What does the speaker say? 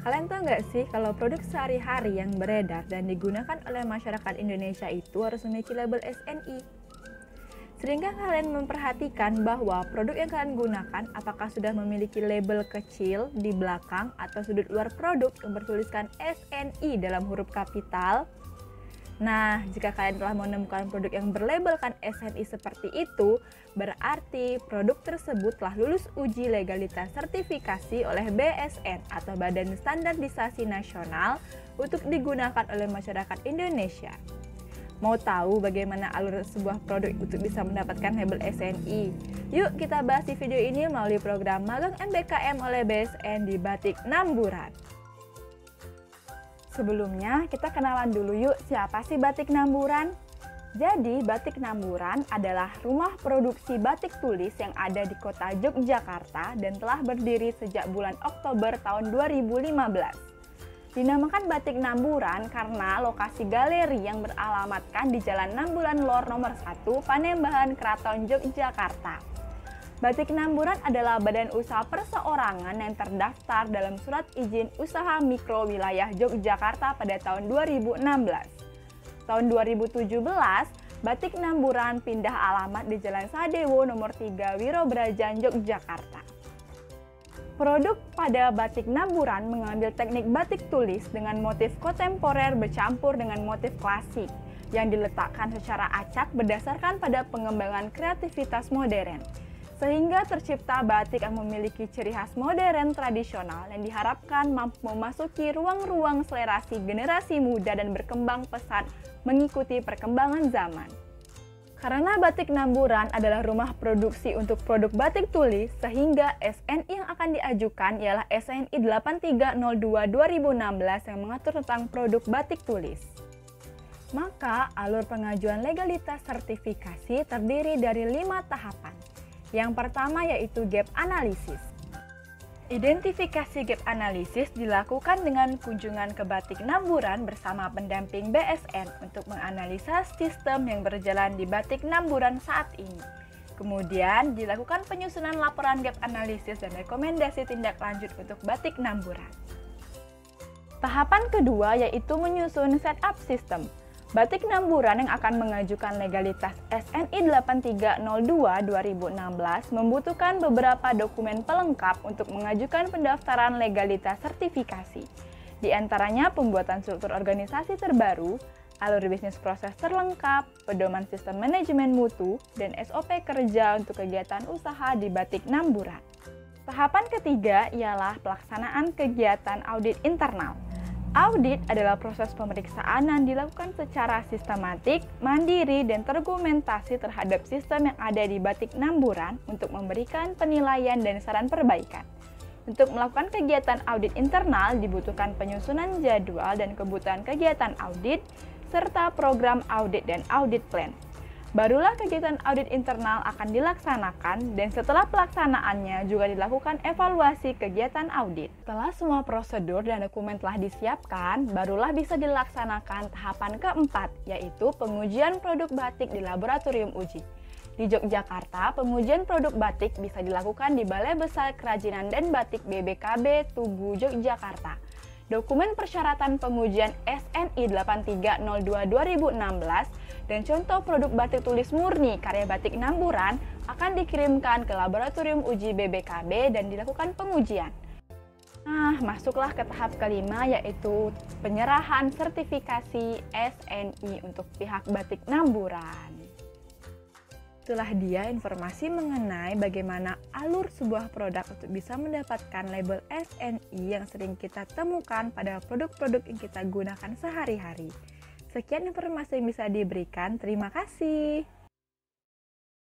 Kalian tahu nggak sih kalau produk sehari-hari yang beredar dan digunakan oleh masyarakat Indonesia itu harus memiliki label SNI? Seringkah kalian memperhatikan bahwa produk yang kalian gunakan apakah sudah memiliki label kecil di belakang atau sudut luar produk yang bertuliskan SNI dalam huruf kapital? Nah, jika kalian telah menemukan produk yang berlabelkan SNI seperti itu, berarti produk tersebut telah lulus uji legalitas sertifikasi oleh BSN atau Badan Standarisasi Nasional untuk digunakan oleh masyarakat Indonesia. Mau tahu bagaimana alur sebuah produk untuk bisa mendapatkan label SNI? Yuk kita bahas di video ini melalui program Magang MBKM oleh BSN di Batik Namburan. Sebelumnya, kita kenalan dulu yuk siapa sih Batik Namburan? Jadi, Batik Namburan adalah rumah produksi batik tulis yang ada di kota Yogyakarta dan telah berdiri sejak bulan Oktober tahun 2015. Dinamakan Batik Namburan karena lokasi galeri yang beralamatkan di Jalan Nambulan Lor nomor 1, Panembahan, Keraton Yogyakarta. Batik Namburan adalah badan usaha perseorangan yang terdaftar dalam Surat Izin Usaha Mikro Wilayah Yogyakarta pada tahun 2016. Tahun 2017, Batik Namburan pindah alamat di Jalan Sadewo nomor 3 Wirobrajan, Yogyakarta. Produk pada Batik Namburan mengambil teknik batik tulis dengan motif kontemporer bercampur dengan motif klasik yang diletakkan secara acak berdasarkan pada pengembangan kreativitas modern. Sehingga tercipta batik yang memiliki ciri khas modern tradisional yang diharapkan mampu memasuki ruang-ruang selerasi generasi muda dan berkembang pesat mengikuti perkembangan zaman. Karena Batik Namburan adalah rumah produksi untuk produk batik tulis, sehingga SNI yang akan diajukan ialah SNI 8302/2016 yang mengatur tentang produk batik tulis. Maka, alur pengajuan legalitas sertifikasi terdiri dari 5 tahapan. Yang pertama yaitu gap analisis. Identifikasi gap analisis dilakukan dengan kunjungan ke Batik Namburan bersama pendamping BSN untuk menganalisa sistem yang berjalan di Batik Namburan saat ini. Kemudian dilakukan penyusunan laporan gap analisis dan rekomendasi tindak lanjut untuk Batik Namburan. Tahapan kedua yaitu menyusun setup sistem. Batik Namburan yang akan mengajukan legalitas SNI 8302/2016 membutuhkan beberapa dokumen pelengkap untuk mengajukan pendaftaran legalitas sertifikasi. Di antaranya pembuatan struktur organisasi terbaru, alur bisnis proses terlengkap, pedoman sistem manajemen mutu, dan SOP kerja untuk kegiatan usaha di Batik Namburan. Tahapan ketiga ialah pelaksanaan kegiatan audit internal. Audit adalah proses pemeriksaan yang dilakukan secara sistematik, mandiri, dan terdokumentasi terhadap sistem yang ada di Batik Namburan untuk memberikan penilaian dan saran perbaikan. Untuk melakukan kegiatan audit internal dibutuhkan penyusunan jadwal dan kebutuhan kegiatan audit, serta program audit dan audit plan. Barulah kegiatan audit internal akan dilaksanakan dan setelah pelaksanaannya juga dilakukan evaluasi kegiatan audit. Setelah semua prosedur dan dokumen telah disiapkan, barulah bisa dilaksanakan tahapan keempat, yaitu pengujian produk batik di laboratorium uji. Di Yogyakarta, pengujian produk batik bisa dilakukan di Balai Besar Kerajinan dan Batik BBKB Tugu Yogyakarta. Dokumen persyaratan pengujian SNI 8302/2016 dan contoh produk batik tulis murni karya Batik Namburan akan dikirimkan ke laboratorium uji BBKB dan dilakukan pengujian. Nah, masuklah ke tahap kelima yaitu penyerahan sertifikasi SNI untuk pihak Batik Namburan. Itulah dia informasi mengenai bagaimana alur sebuah produk untuk bisa mendapatkan label SNI yang sering kita temukan pada produk-produk yang kita gunakan sehari-hari. Sekian informasi yang bisa diberikan, terima kasih.